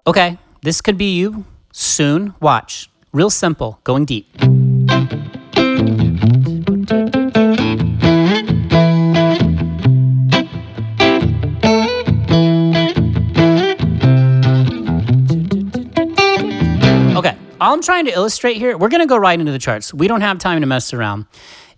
Okay, this could be you soon. Watch. Real simple, going deep. Okay, all I'm trying to illustrate here, we're going to go right into the charts. We don't have time to mess around.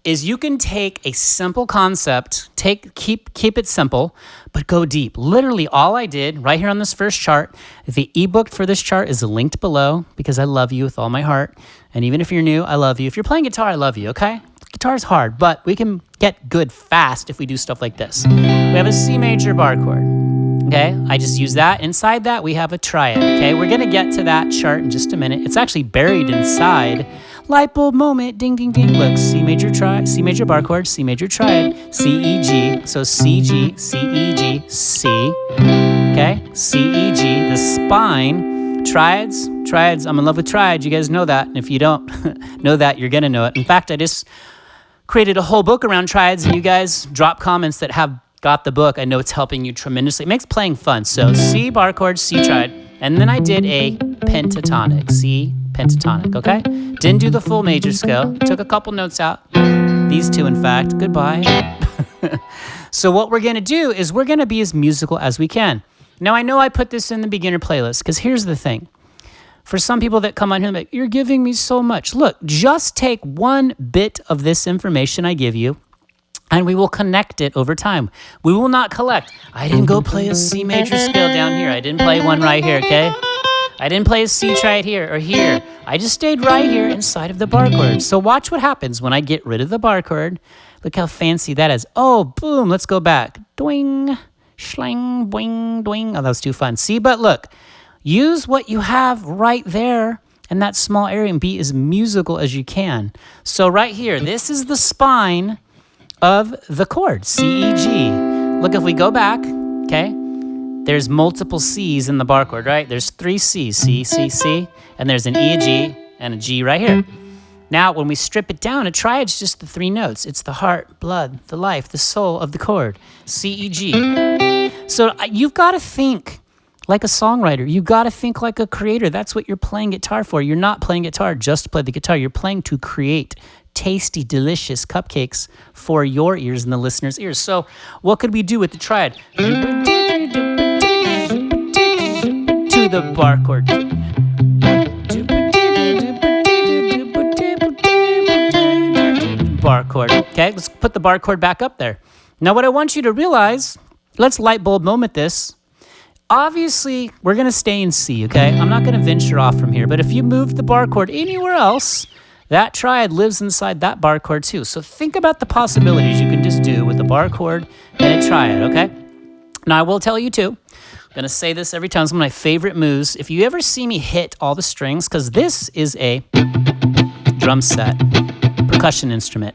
Is you can take a simple concept, keep it simple, but go deep. Literally all I did right here on this first chart, the ebook for this chart is linked below because I love you with all my heart. And even if you're new, I love you. If you're playing guitar, I love you, okay? Guitar's hard, but we can get good fast if we do stuff like this. We have a C major bar chord, okay? I just use that. Inside that, we have a triad, okay? We're gonna get to that chart in just a minute. It's actually buried inside. Light bulb moment, ding, ding, ding. Look, C major bar chord, C major triad, C, E, G. So C, G, C, E, G, C. Okay, C, E, G. The spine, triads. I'm in love with triads. You guys know that. And if you don't know that, you're gonna know it. In fact, I just created a whole book around triads, and you guys drop comments that have got the book. I know it's helping you tremendously. It makes playing fun. So C bar chord, C triad, and then I did a pentatonic, C pentatonic, okay? Didn't do the full major scale. Took a couple notes out. These two, in fact. Goodbye. So what we're going to do is we're going to be as musical as we can. Now, I know I put this in the beginner playlist because here's the thing. For some people that come on here and like, you're giving me so much. Look, just take one bit of this information I give you and we will connect it over time. We will not collect. I didn't go play a C major scale down here. I didn't play one right here, okay? I didn't play a C triad here or here. I just stayed right here inside of the bar chord. So watch what happens when I get rid of the bar chord. Look how fancy that is. Oh, boom, let's go back. Doing, schlang, boing, doing. Oh, that was too fun. See, but look, use what you have right there in that small area and be as musical as you can. So right here, this is the spine of the chord, C, E, G. Look, if we go back, okay? There's multiple C's in the bar chord, right? There's 3 C's, C, C, C, and there's an E, a G, and a G right here. Now, when we strip it down, a triad's just the 3 notes. It's the heart, blood, the life, the soul of the chord, C, E, G. So you've got to think like a songwriter. You've got to think like a creator. That's what you're playing guitar for. You're not playing guitar just to play the guitar. You're playing to create tasty, delicious cupcakes for your ears and the listener's ears. So what could we do with the triad? To the bar chord. Bar chord. Okay, let's put the bar chord back up there. Now what I want you to realize, let's light bulb moment this. Obviously, we're going to stay in C, okay? I'm not going to venture off from here, but if you move the bar chord anywhere else, that triad lives inside that bar chord too. So think about the possibilities you can just do with a bar chord and a triad, okay? Now I will tell you too, I'm going to say this every time, it's one of my favorite moves. If you ever see me hit all the strings, because this is a drum set, percussion instrument.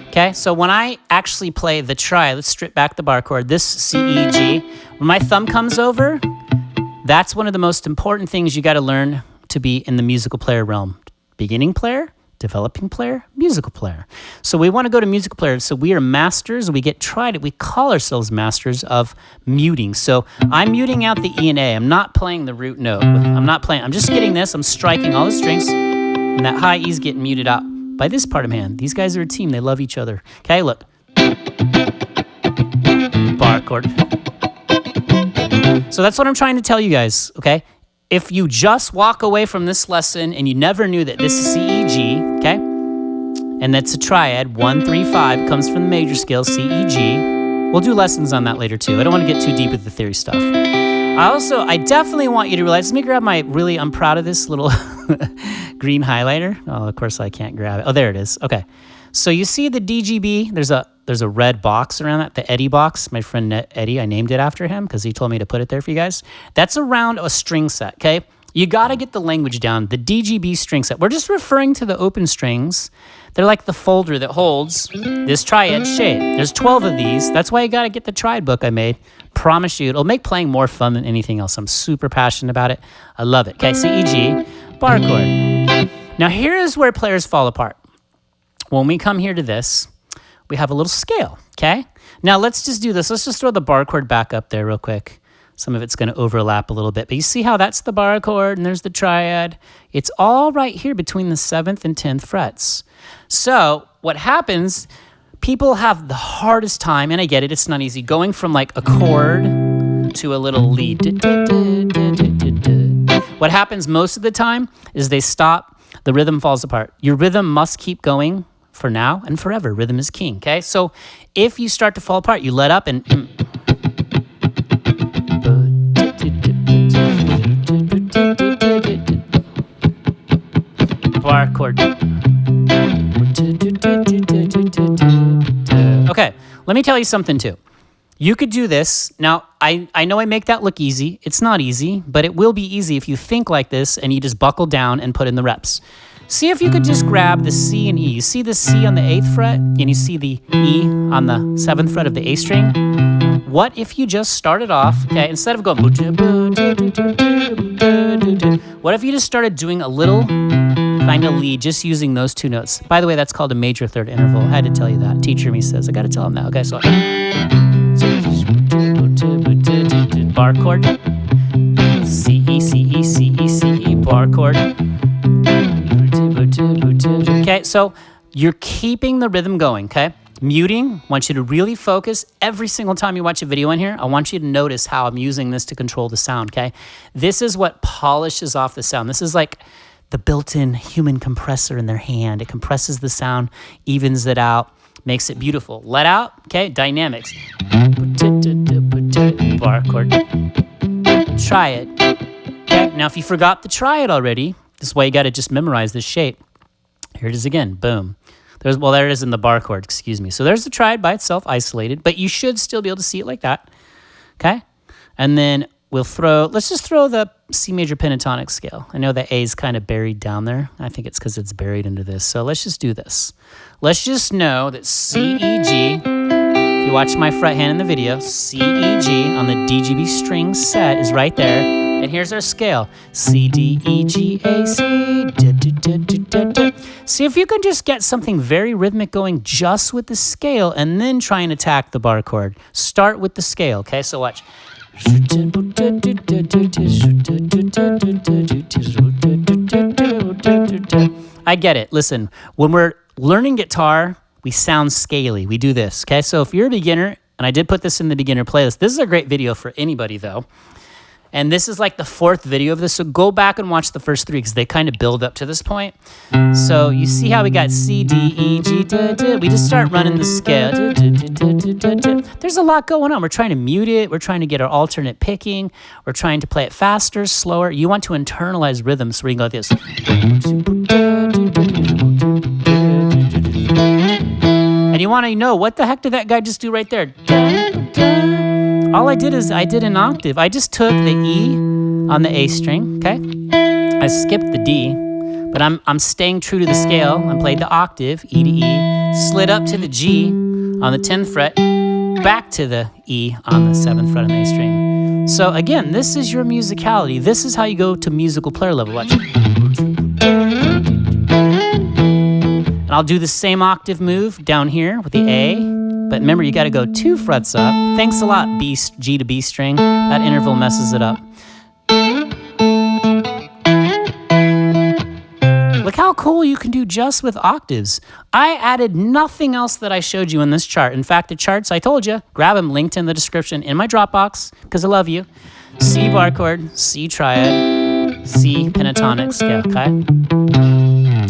Okay, so when I actually play the triad, let's strip back the bar chord, this C, E, G, when my thumb comes over, that's one of the most important things you got to learn to be in the musical player realm. Beginning player, developing player, musical player. So we want to go to musical players. So we are masters. We get tried it. We call ourselves masters of muting. So I'm muting out the E and A. I'm not playing the root note. I'm just getting this. I'm striking all the strings. And that high E's getting muted out by this part of my hand. These guys are a team. They love each other. Okay, look. Bar chord. So that's what I'm trying to tell you guys, okay? If you just walk away from this lesson and you never knew that this is C, E, G, okay? And that's a triad, 1, 3, 5, comes from the major scale, C, E, G. We'll do lessons on that later too. I don't want to get too deep with the theory stuff. I definitely want you to realize, let me grab I'm proud of this little green highlighter. Oh, of course I can't grab it. Oh, there it is. Okay. So you see the DGB, there's a red box around that, the Eddie box. My friend Eddie, I named it after him because he told me to put it there for you guys. That's around a string set, okay? You got to get the language down. The DGB string set. We're just referring to the open strings. They're like the folder that holds this triad shape. There's 12 of these. That's why you got to get the triad book I made. Promise you, it'll make playing more fun than anything else. I'm super passionate about it. I love it. Okay, C, E, G, bar chord. Now here is where players fall apart. When we come here to this, we have a little scale, okay? Now let's just do this. Let's just throw the bar chord back up there real quick. Some of it's going to overlap a little bit. But you see how that's the bar chord and there's the triad? It's all right here between the 7th and 10th frets. So what happens, people have the hardest time, and I get it, it's not easy, going from like a chord to a little lead. What happens most of the time is they stop, the rhythm falls apart. Your rhythm must keep going for now and forever. Rhythm is king, okay? So if you start to fall apart, you let up and... bar chord. Okay, let me tell you something too. You could do this. Now, I know I make that look easy. It's not easy, but it will be easy if you think like this and you just buckle down and put in the reps. See if you could just grab the C and E. You see the C on the 8th fret and you see the E on the 7th fret of the A string? What if you just started off, okay, instead of going, what if you just started doing a little kind of lead just using those 2 notes? By the way, that's called a major third interval. I had to tell you that. Teacher me says, I got to tell him that. Okay, so bar chord, C, E, C, E, C, E, C, E, bar chord. Okay, so you're keeping the rhythm going, okay? Muting, I want you to really focus every single time you watch a video in here. I want you to notice how I'm using this to control the sound, okay? This is what polishes off the sound. This is like the built-in human compressor in their hand. It compresses the sound, evens it out, makes it beautiful. Let out, okay? Dynamics. Bar chord. Try it. Okay? Now, if you forgot the triad already, this is why you got to just memorize this shape. Here it is again. Boom. There it is in the bar chord, excuse me. So there's the triad by itself, isolated, but you should still be able to see it like that, okay? And then let's just throw the C major pentatonic scale. I know the A is kind of buried down there. I think it's because it's buried under this. So let's just do this. Let's just know that C, E, G, if you watch my fret hand in the video, C, E, G on the DGB string set is right there. And here's our scale. C, D, E, G, A, C. See if you can just get something very rhythmic going just with the scale and then try and attack the bar chord. Start with the scale, okay? So watch. I get it. Listen, when we're learning guitar, we sound scaly. We do this, okay? So if you're a beginner, and I did put this in the beginner playlist, this is a great video for anybody, though. And this is like the 4th video of this, so go back and watch the first 3 because they kind of build up to this point. So you see how we got C, D, E, G, da, da. We just start running the scale. Da, da, da, da, da, da. There's a lot going on. We're trying to mute it. We're trying to get our alternate picking. We're trying to play it faster, slower. You want to internalize rhythm, so we can go like this. And you want to know, what the heck did that guy just do right there? All I did is I did an octave. I just took the E on the A string, okay? I skipped the D, but I'm staying true to the scale. I played the octave, E to E, slid up to the G on the 10th fret, back to the E on the 7th fret on the A string. So again, this is your musicality. This is how you go to musical player level. Watch. And I'll do the same octave move down here with the A. But remember, you got to go 2 frets up. Thanks a lot, G to B string. That interval messes it up. Look how cool you can do just with octaves. I added nothing else that I showed you in this chart. In fact, the charts, I told you, grab them, linked in the description in my Dropbox, because I love you. C bar chord, C triad, C pentatonic scale, okay?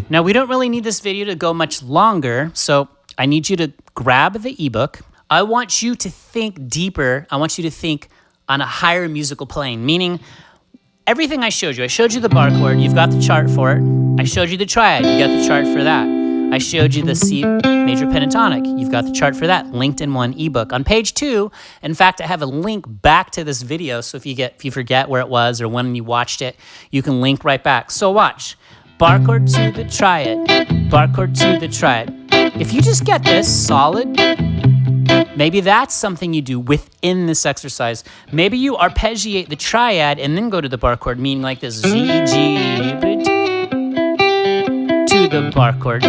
Now, we don't really need this video to go much longer, so I need you to grab the ebook. I want you to think deeper. I want you to think on a higher musical plane, meaning everything I showed you the bar chord, you've got the chart for it. I showed you the triad, you got the chart for that. I showed you the C major pentatonic, you've got the chart for that, linked in one ebook. On page 2, in fact, I have a link back to this video, so if you forget where it was or when you watched it, you can link right back. So watch, bar chord to the triad, bar chord to the triad. If you just get this solid, maybe that's something you do within this exercise. Maybe you arpeggiate the triad and then go to the bar chord, meaning like this, Z, G, to the bar chord.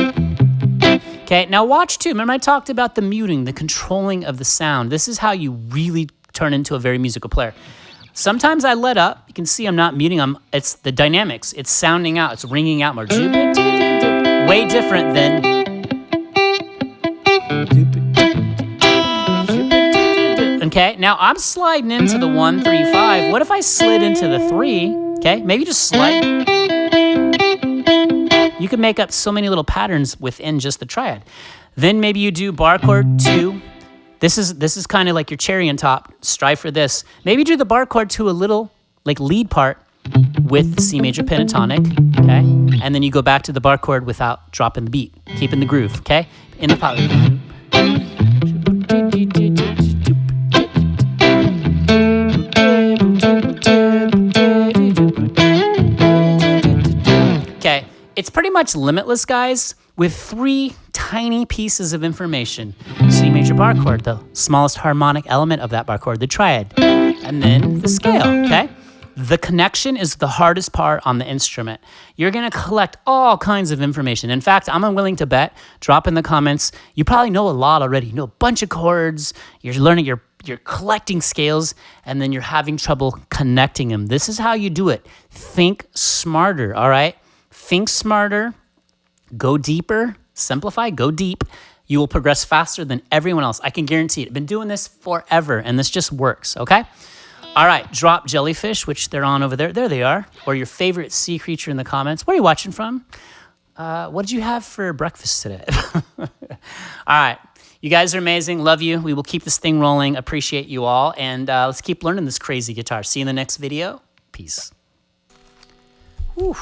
Okay, now watch too. Remember I talked about the muting, the controlling of the sound. This is how you really turn into a very musical player. Sometimes I let up. You can see I'm not muting. It's the dynamics. It's sounding out. It's ringing out more. Way different than. Okay, now I'm sliding into the 1, 3, 5. What if I slid into the 3? Okay, maybe just slide. You can make up so many little patterns within just the triad. Then maybe you do bar chord 2. This is kind of like your cherry on top. Strive for this. Maybe do the bar chord to a little like lead part with the C major pentatonic, okay? And then you go back to the bar chord without dropping the beat, keeping the groove, okay? In the pop. Okay, it's pretty much limitless, guys, with 3 tiny pieces of information. C major bar chord, the smallest harmonic element of that bar chord, the triad, and then the scale, okay? The connection is the hardest part on the instrument. You're gonna collect all kinds of information. In fact, I'm unwilling to bet, drop in the comments, you probably know a lot already. You know a bunch of chords, you're learning, you're collecting scales, and then you're having trouble connecting them. This is how you do it. Think smarter, all right? Think smarter, go deeper, simplify, go deep. You will progress faster than everyone else. I can guarantee it. I've been doing this forever, and this just works, okay? All right, drop jellyfish, which they're on over there. There they are. Or your favorite sea creature in the comments. Where are you watching from? What did you have for breakfast today? All right, you guys are amazing. Love you. We will keep this thing rolling. Appreciate you all. And let's keep learning this crazy guitar. See you in the next video. Peace. Whew.